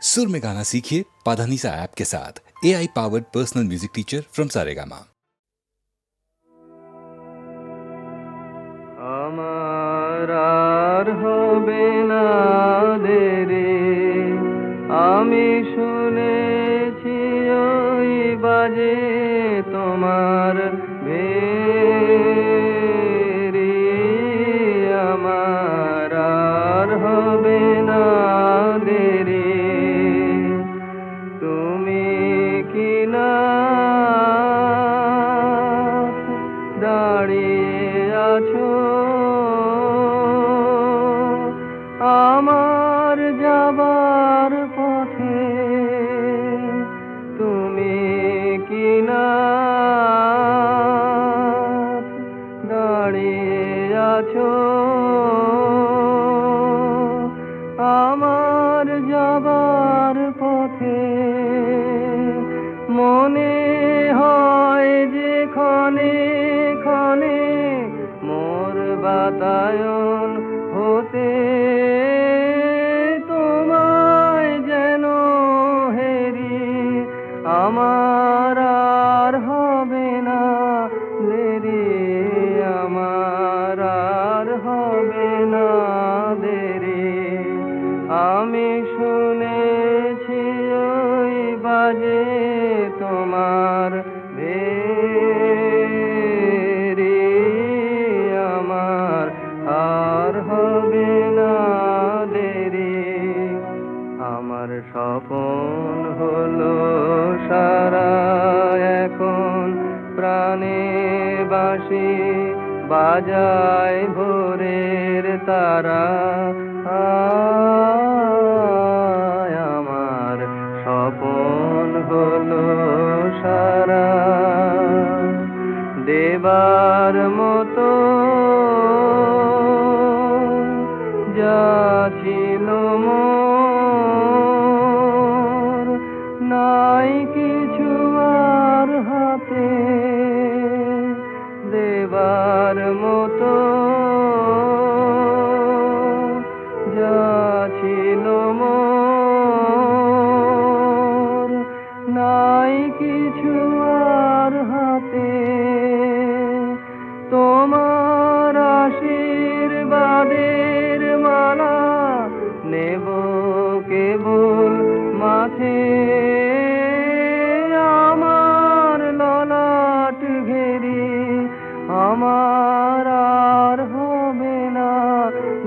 सुर में गाना सीखिए पाधानीसा ऐप के साथ। AI powered personal music teacher from Saregama. আমার আর হবে না দেরি, আমি শুনেছি ওই বাজে তোমার ভেরি। আমার আর হবে না দেরি, তুমি কি না দাঁড়িয়ে আছো আমার যাবার পথে, তুমি কি না দাঁড়িয়ে আছো আমার যাবার পথে। মনে হয় যে ক্ষণে ক্ষণে মোর বাতায়ন হতে তোমায় যেন হেরি। আমার আর হবে না দেরি, আমার আর হবে না দেরি। আমি শুনেছি ওই বাজে তোমার ভেরি। আমার আর হবে না দেরি। আমার স্বপন হলো সারা এখন, প্রাণে বাঁশি বাজায় ভোরের তারা। আমার স্বপন হলো সারা দেবার মতো যা ছিল মোর, নাই কিছু আর হাতে দেবার মতো যা ছিল মোর, নাই কিছু আর হাতে। তোমার আশীর্বাদের মালা নেব কেবল মাথে, আমার ললাট ঘেরি। আমার আর হবে না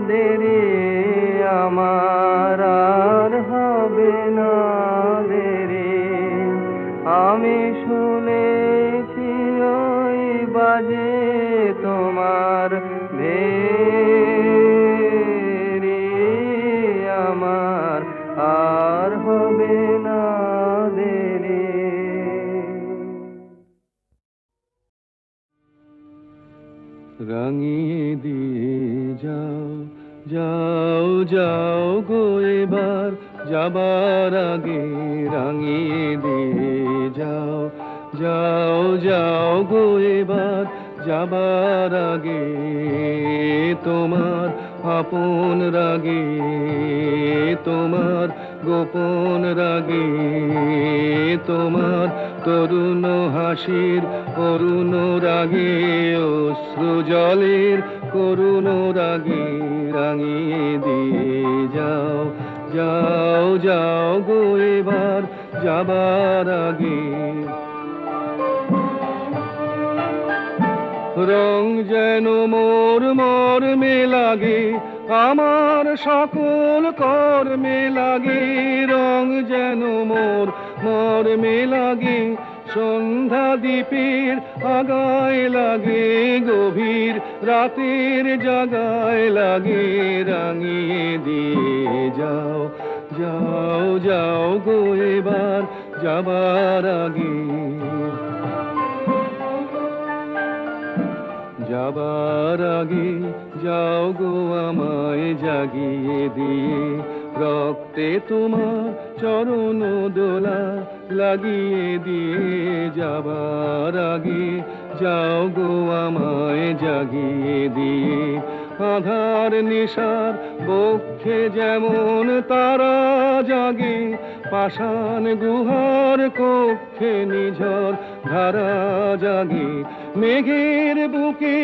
দেরি, আমার আর হবে না দেরি। আমি শুনেছি ওই বাজে তোমার ভেরি। আমার আর হবে না দেরি। রাঙিয়ে দিয়ে যাও যাও যাও গো এবার যাবার আগে, রাঙিয়ে দিয়ে যাও যাও যাও গো এবার যাবার আগে। তোমার আপন রাগে, তোমার গোপন রাগে, তোমার তরুণ হাসির অরুণ রাগে, অশ্রু জলের করুণ রাগে রাঙিয়ে দিয়ে যাও যাও যাও গো এবার যাবার আগে। রং যেন মোর মর্মে লাগে, আমার সকল কর্মে লাগে। রং যেন মোর মর্মে লাগে, সন্ধ্যা দ্বীপের আগায় লাগে, গভীর রাতের জাগায় লাগে। রাঙিয়ে দিয়ে যাও যাও যাও গো এবার যাবার আগে। যাবার আগে যাও গো আমায় জাগিয়ে দিয়ে, রক্তে তোমার চরণ দোলা লাগিয়ে দিয়ে। যাবার আগে যাও গো আমায় জাগিয়ে দিয়ে, আধার নিশার বক্ষে যেমন তারা জাগে পাষাণ গুহার কক্ষে নিঝর ধারা জাগে মেঘের বুকে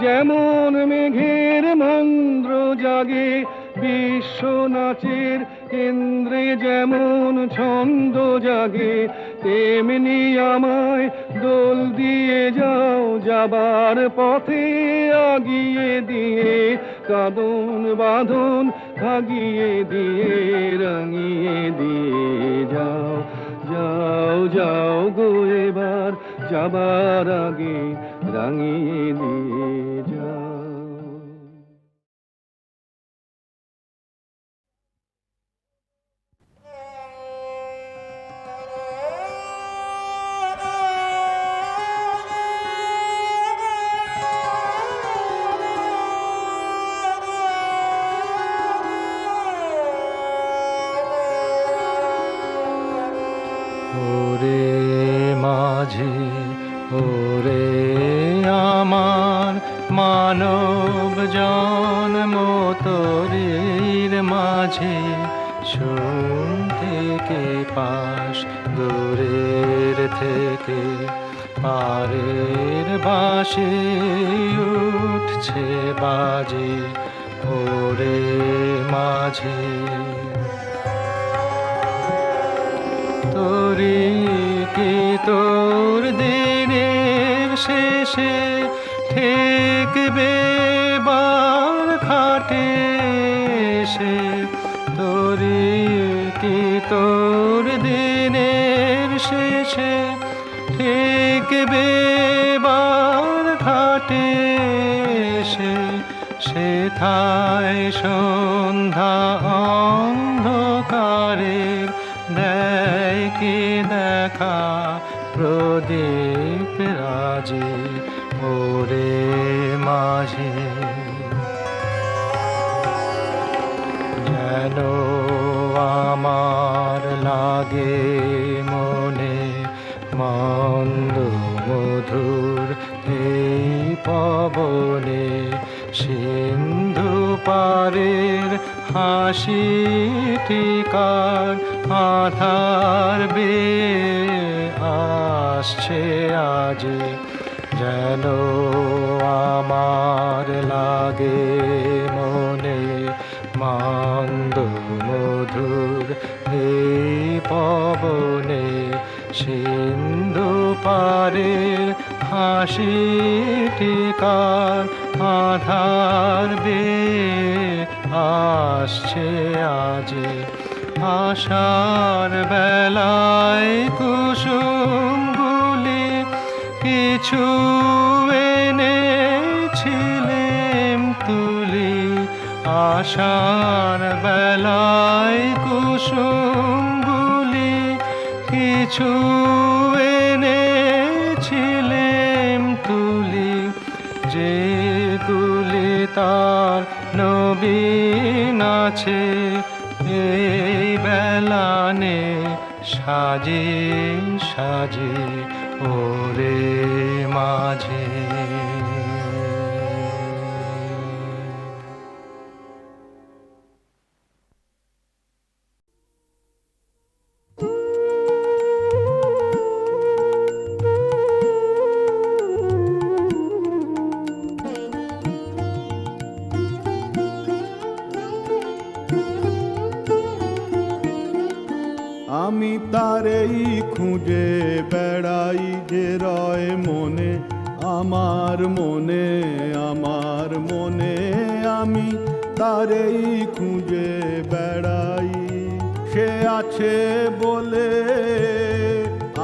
যেমন মেঘের মন্দ্র জাগে বিশ্ব নাচের কেন্দ্রে যেমন ছন্দ জাগে তেমনি আমায় দোল দিয়ে যাও যাবার পথে আগিয়ে দিয়ে কাঁদন বাঁধন ভাগিয়ে দিয়ে রাঙিয়ে দিয়ে যাও যাও যাও গো এবার যাবার আগে রাঙিয়ে দিয়ে যাও। ওরে মাঝে ওরে আমার মানব জন্ম তোরির মাঝে শুন থেকে পাশ দূরের থেকে পারের বাসে উঠছে বাজে ওরে মাঝে তোরে কি তোর দিনের শেষে ঠেকবে বার খাটে সে তোরে কি তোর দিনের শেষে ঠেকবে বার খাটে সে সেথায় সন্ধ্যা অন্ধকারের দেয় কি দেখা প্রদীপ রাজে ওরে মাঝে যেন আমার লাগে মনে মন্দ মধুর এই পবনে সিন্ধু পারের হাসি টিকার আধার বে আসছে আজ যেন আমার লাগে মনে মন্দ মধুর এই পবনে সিন্ধু পারের হাসি টিকার আধার বে আসছে আজ আশার বেলায় কুসুমগুলি কিছু এনেছিলেম তুলি আশার বেলায় কুসুমগুলি কিছু এনেছিলেম তুলি যেগুলি তার নবীন আছে এই বেলানে সাজে সাজে ওরে মাঝে আমি তারেই খুঁজে বেড়াই যে রয় মনে আমার মনে আমার মনে আমি তারেই খুঁজে বেড়াই সে আছে বলে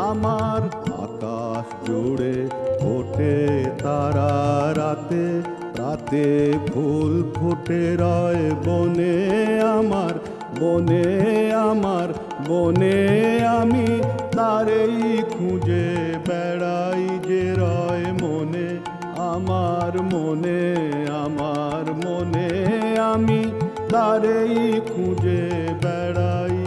আমার আকাশ জুড়ে ফোটে তারা রাতে রাতে ফুল ফুটে রয় বনে আমার বনে আমার বনে আমি তারেই খুঁজে বেড়াই যে রয় মনে আমার মনে আমার মনে আমি তারেই খুঁজে বেড়াই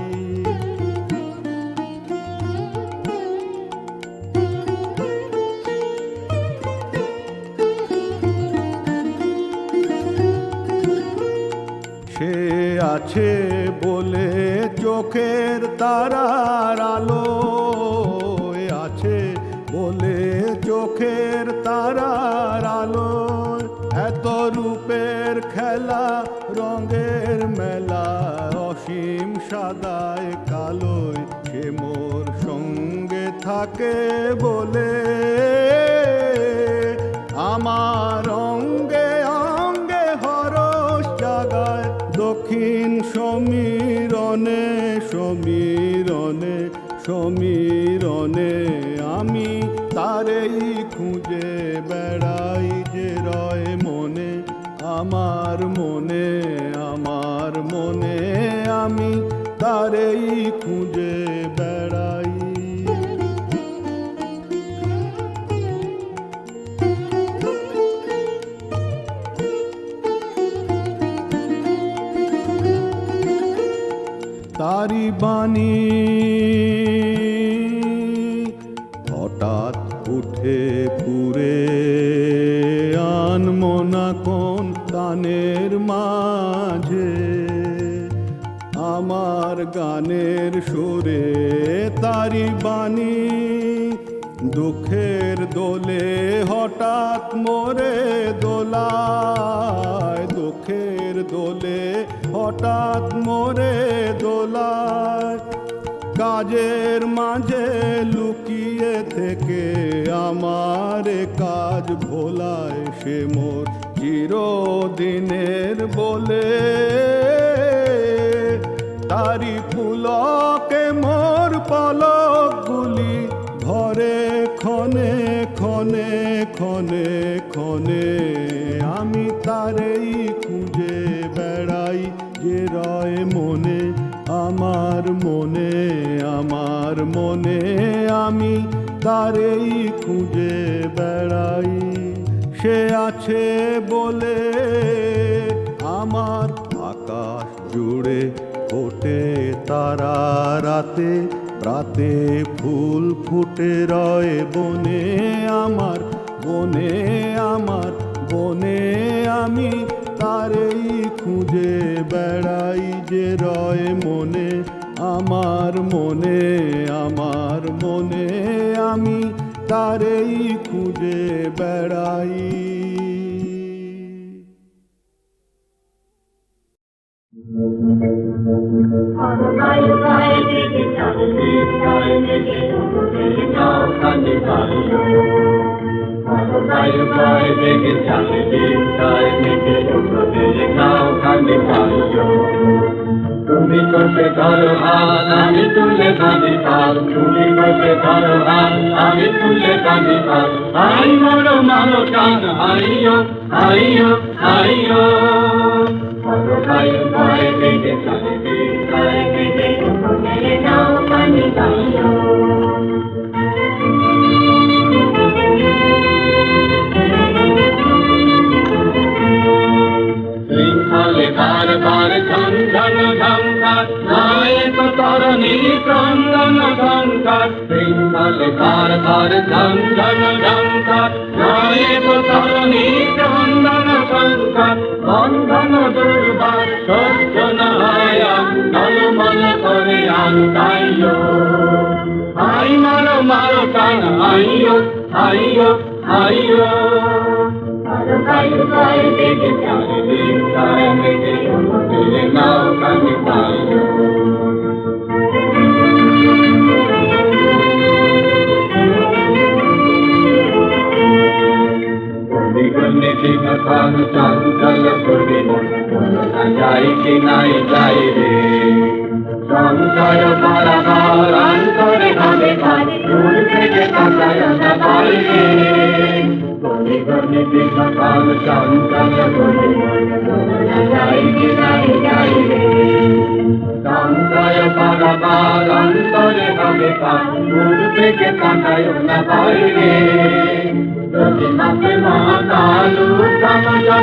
সে আছে বলে চোখের তারার আলো আছে, বলে চোখের তারার আলো এত রূপের খেলা, রঙের মেলা, অসীম সাদায় কালোয় সে মোর সঙ্গে থাকে বলে আমার অঙ্গে অঙ্গে হরস জাগায়। দক্ষিণ সমীরণে সমীরণে সমীরণে আমি তারেই খুঁজে বেড়াই যে রয় মনে, আমার মনে, আমার মনে আমি তারেই খুঁজে বেড়াই। তারি বাণী হঠাৎ উঠে পুরে আনমনা কোন তানের মাঝে, আমার গানের সুরে তারি বাণী দুঃখের দোলে হঠাৎ মোরে দোলায়, দুঃখের দোলে হঠাৎ মোরে দোলায়। কাজের মাঝে লুকিয়ে থেকে আমার কাজ ভোলায়, সে মোর চিরদিনের বলে তারি পুলকে মোর পলকগুলি ধরে ক্ষণে ক্ষণে ক্ষণে ক্ষণে আমি তারেই খুঁজে বেড়াই যে রয় মনে, আমার মনে, আমার মনে আমি তারেই খুঁজে বেড়াই। সে আছে বলে আমার আকাশ জুড়ে ফোটে তারা রাতে, রাতে ফুল ফুটে রয় বনে আমার, বনে আমার, বনে আমি তারেই খুঁজে বেড়াই যে রয় মনে, আমার মনে, আমার মনে আমি তারেই খুঁজে বেড়াই। তুমি করতে ধরো হাত আমি তুলে বাঁধি পাল, তুমি করতে ধরো হাত আমি তুলে বাঁধি পাল। আই মরো মালো টান আইয়ো আইয়ো আইয়ো, ভয় বেগে চলে ভয় বেগে মেরে নাও পানি পাইও। শৃঙ্খলে বারবার ঝঞ্ঝন ঝঙ্কার, নয় তো তরণী ক্রন্দন ঝঙ্কার। শৃঙ্খলে বারবার ঝঞ্ঝন ঝঙ্কার, নয় তো তরণী ক্রন্দন ঝঙ্কার। বন্ধন দুর্বার সহ্য না হয় টলমল করে আনতাইও। আই মারো মারো টান আইয়ো আইয়ো আইয়ো, ভাইও ভাই বেগে চারিদিন তাই মেঘে মেরে নাও কানে পাইও। গন্ডি ঠিকান চঞ্চল করি না যাই কি নাই যাই রে, সংশয় বারবার অন্তরে ভাবে ভাই দূর থেকে তাকায় না বাইরে। গন্ডি ঠিকান চঞ্চল করি না যাই কি নাই যাই রে, সংশয় বারবার অন্তরে ভাবে ভাই দূর থেকে তাকায় না বাইরে। যদি মাকে মহাকালু সমজা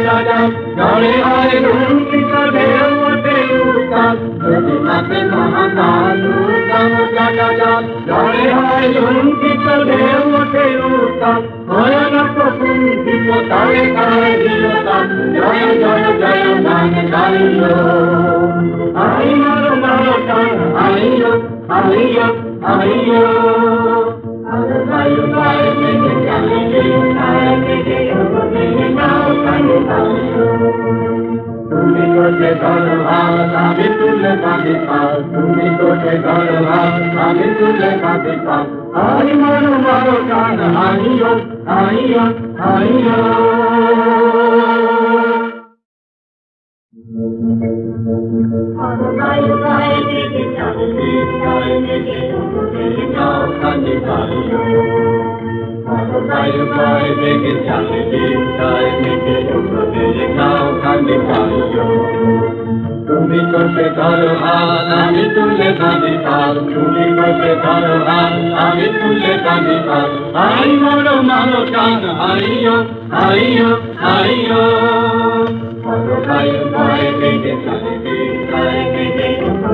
জড়ে হয় লুণ্ঠিত ঢেউ ওঠে উত্তাল। যদি মাকে মহাকালু সমজা জড়ে হয় লুণ্ঠিত ঢেউ ওঠে উত্তাল। ভয়ানক কুণ্ঠিত তারে কায় দিলতাল, জয় জয় জয় গান গাইল। আই মারো মারো টান আইয়ো আইয়ো আলো বায়ু বায়ু মেঘে চালিয়ে তার মেঘে মেঘে নাও কানে আইয়ো তুমি কোটে ধরো হাত আমি তুলে বাঁধি পাল তুমি কোটে ধরো হাত আমি তুলে বাঁধি পাল আই মরো মরো গান আইয়ো আইয়ো আইয়ো আলো বায়ু বায়ু মেঘে চালিয়ে তার মেঘে মেঘে নাও কানে আইয়ো আলো বায়ু বায়ু মেঘে চালিয়ে তার মেঘে মেঘে নাও কানে আইয়ো তুমি কোটে ধরো হাত আমি তুলে বাঁধি পাল তুমি কোটে ধরো হাত আমি তুলে বাঁধি পাল আই মরো মরো গান আইয়ো আইয়ো আইয়ো আলো বায়ু বায়ু মেঘে চালিয়ে তার মেঘে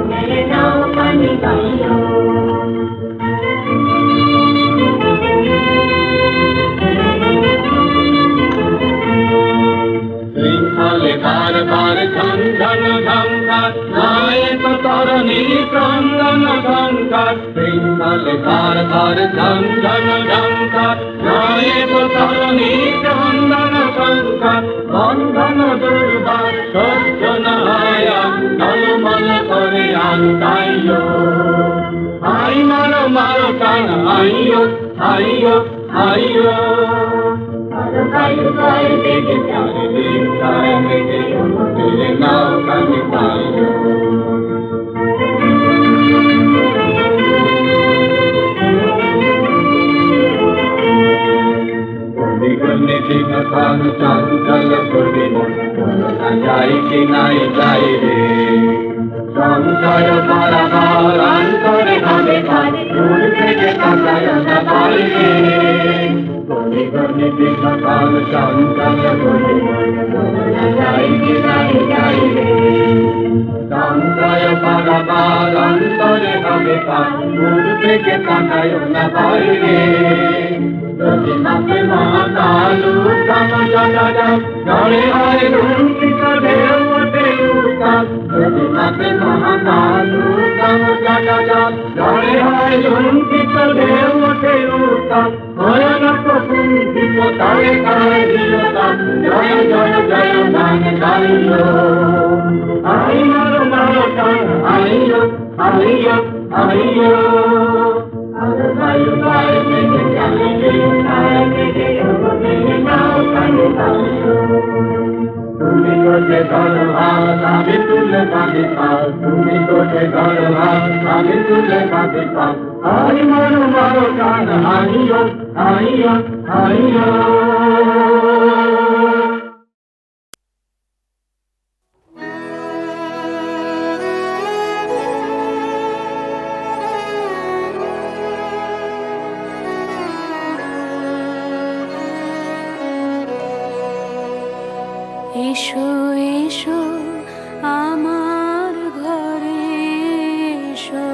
মেঘে নাও কানে আইয়ো শৃঙ্খলে বার বার ঝঞ্ঝন ঝঙ্কার নায়ক তরণী ক্রন্দন ঝঙ্কার শৃঙ্খলে বার বার ঝঞ্ঝন ঝঙ্কার নায়ক তরণী ক্রন্দন ঝঙ্কার বন্ধন দুর্বার সহ্য না হয় টলমল করে আইয়ো আই মারো মারো কান আইয়ো আইয়ো আইয়ো আলো বায়ু বায়ু মেঘে চালিয়ে তার মেঘে মেঘে নাও কানে আইয়ো গগনে দিন কান চঞ্চল করে না যাই কি নাই যাই রে সংশয় পরাবার অন্তরে ভাবে ভাবে দূর থেকে তাকায় না বাইরে গগনে দিন কান চঞ্চল করে না যাই কি নাই যাই রে সংশয় পরাবার অন্তরে ভাবে ভাবে দূর থেকে তাকায় না বাইরে যদি মাপে মহাকালু কাম জানা জলে হয় লুণ্ঠিত ঢেউ ওঠে উত্তাল যদি মাপে মহাকালু কাম জানা জলে হয় লুণ্ঠিত ঢেউ ওঠে উত্তাল ভয়ানক কুণ্ঠিত তারে কায় দিলতাল জয় জয় জয় গান গাইলো আই মারো মারো গান আইয়ো আইয়ো আইয়ো আলো বায়ু বায়ু মেঘে চালিয়ে তার মেঘে মেঘে নাও কানে আইয়ো তুমি কোটে ধরো হাত আমি তুলে বাঁধি পাল তুমি কোটে ধরো হাত আমি তুলে বাঁধি পাল আই মরো মরো গান আইয়ো আইয়ো আইয়ো এসো এসো আমার ঘরে এসো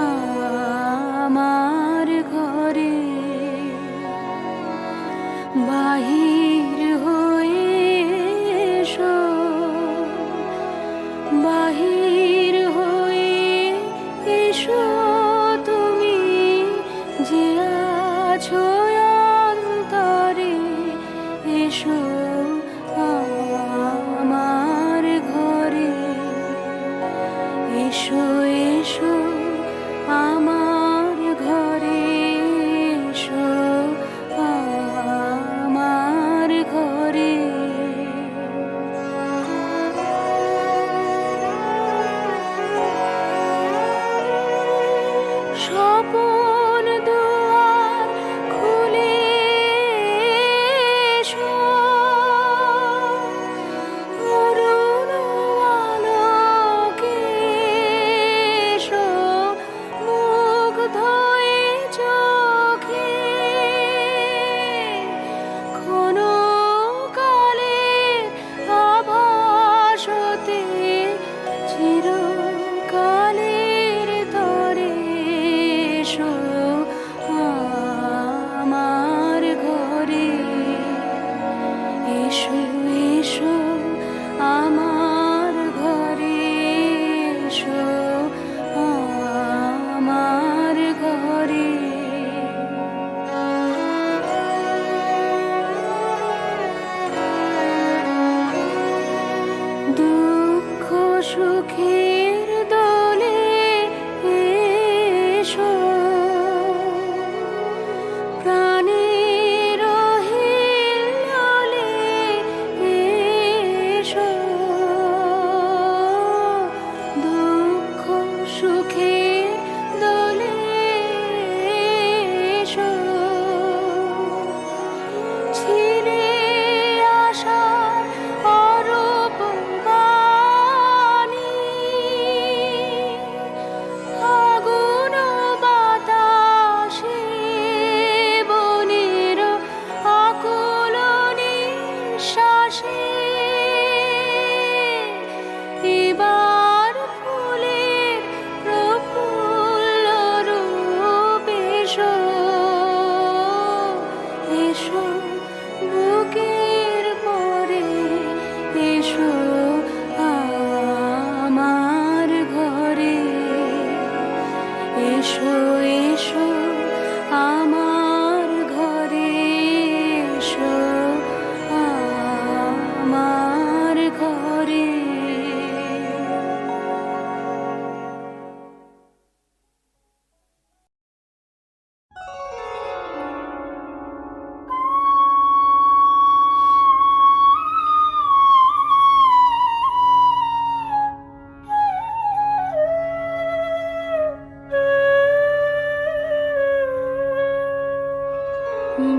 আমার ঘরে বাহির হয়ে এসো বাহির হয়ে এসো তুমি যে আছো অন্তরে এসো আমার ঘরে এসো এসো আমার ঘরে এসো আমার ঘরে স্বপন দুয়ার খুলে এসো অরুণ আলোকে এসো মুগ্ধ এ চোখে ক্ষণকালের আভাসতে চিরকালের তরে এসো এসো এসো আমার ঘরে এসো আমার ঘরে।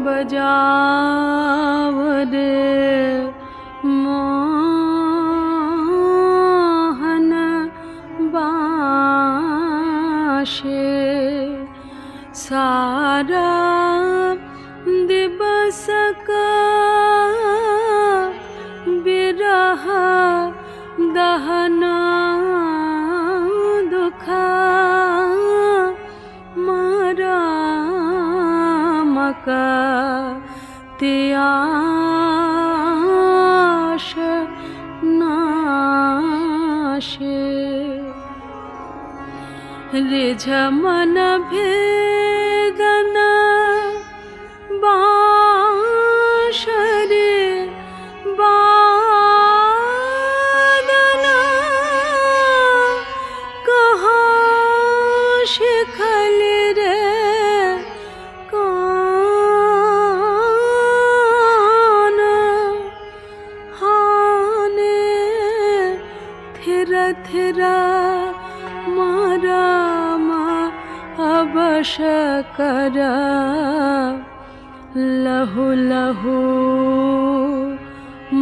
बजाव रे मोहन बाशे सारा दिवस का बिरह दहना दुखा मारा मका त्याश नाशे रिझमन भेदना बांशरे बादना कहाँ शिखल रे थिरा मारा मा अबश करा लहु लहु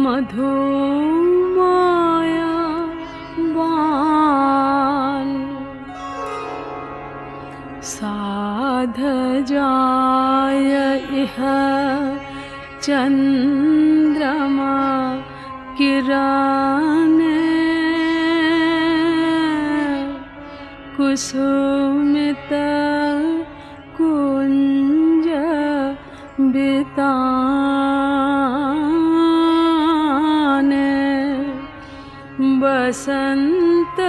मधु माया बान साध जाय इह चंद्रमा किरण कुसुमित कुंज बिताने बसंत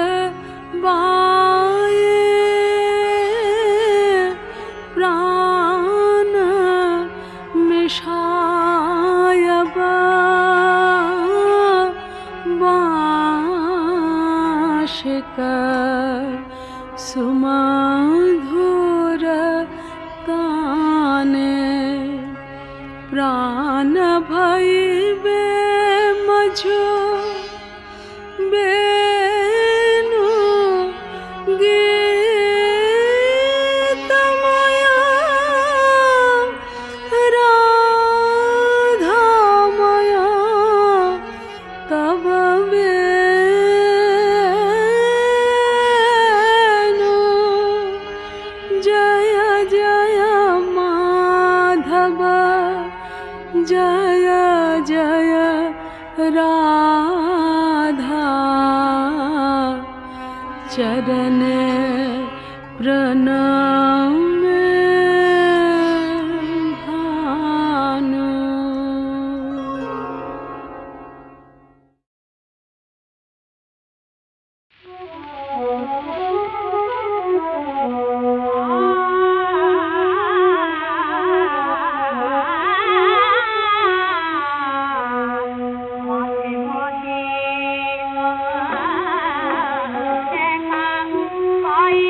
बाए प्राण मिशायब बाशिका सुमधुर ताने प्राण भई बे मझो बेनु गीतमया राधामया तब जय जय राधा चरण प्रणाम भानु। দেখা পাই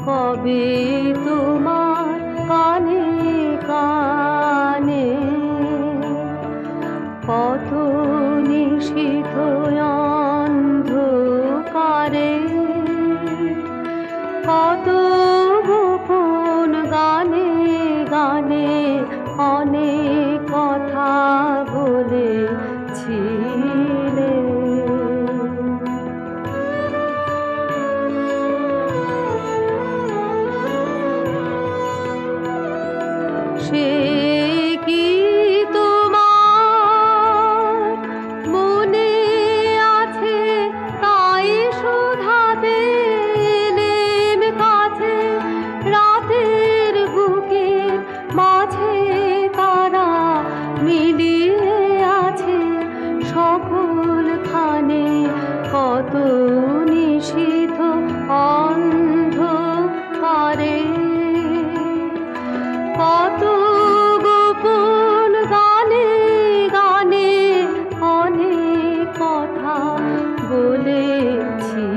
কবে তোমার কানে কানে কত নিশীথ অন্ধকারে কত গোপন গানে গানে অনেক কথা বলেছিলে। সে কি তোমার মনে আছে? তাই শোধাতে এলেম কাছে, রাতের বুকের মাঝে তারা মিলিয়ে আছে সকলখানে, কত নিশীথ অন্ধকারে কত গোপন গানে গানে অনেক কথা বলেছিলে।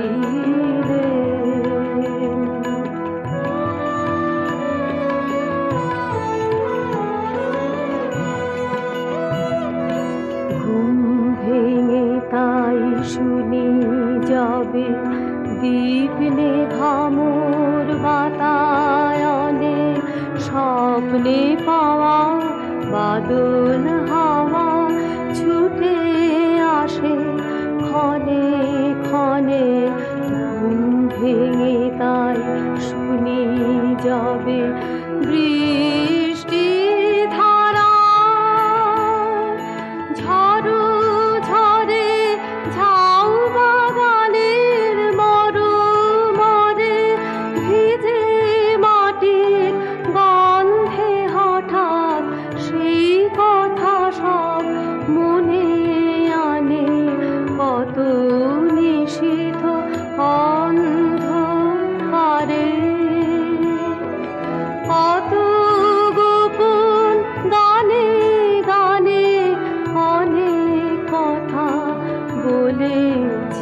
ঘুম ভেঙে তাই শুনি যাবে দীপ নেভামোর বাতায়নে, স্বপ্নে পাওয়া বাদল হাওয়া ছুটে আসে ক্ষণে ক্ষণে। ঘুম ভেঙে তাই শুনি যাবে বৃষ্টি ধারা ঝড়ো ঝরে ঝাউ বাগানের মরমরে ভিজে মাটির গন্ধে হঠাৎ সেই কথা সব মনে আনে, কত নিশীথ অন্ধকারে কত গোপন গানে গানে অনেক কথা বলেছিলে।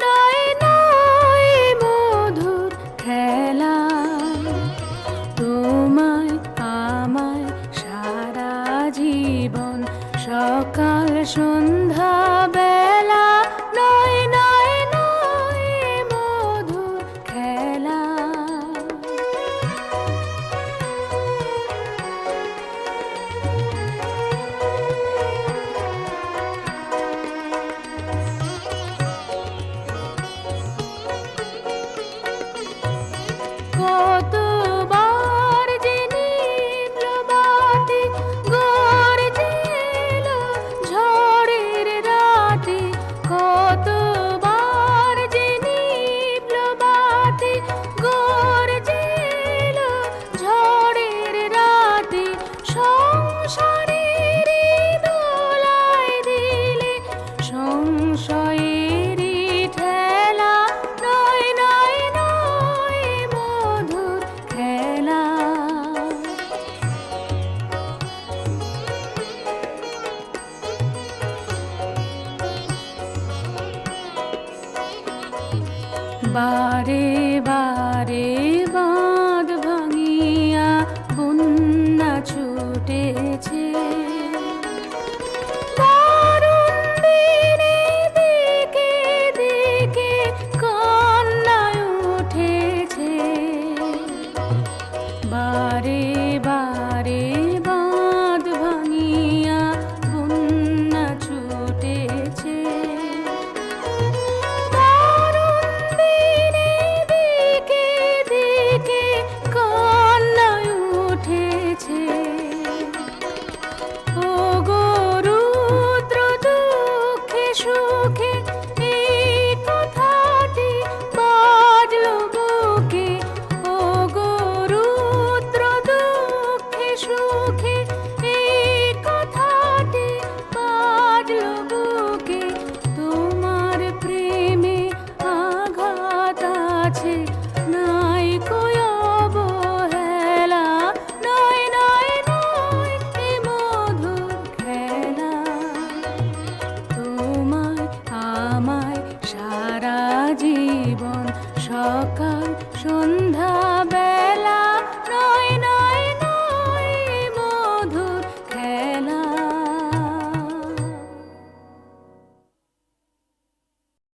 নয় নয় মধুর খেলা, তোমায় আমায় সারা জীবন সকাল সন্ধ্যা বেলা। নয় নয় নয় মধুর খেলা, কতবার যে নিভল বাতি গর্জে এলো ঝড়ের রাতে, কতবার যে নিভল বাতি গর্জে এলো ঝড়ের রাতে। সংসারের দোলায় দিলে সংশয়ের ঠেলা, নয় নয় নয় মধুর খেলা। বারে বারে বাঁধ ভাঙিয়া বন্যা ছুটেছে, দারুণ দিনে দিকে দিকে কান্নায় উঠেছে। বারে বারে বাঁধ ভাঙিয়া বন্যা ছুটেছে, দারুণ দিনে দিকে দিকে কান্নায় উঠেছে। ও গো রুদ্র দুঃখে সুখে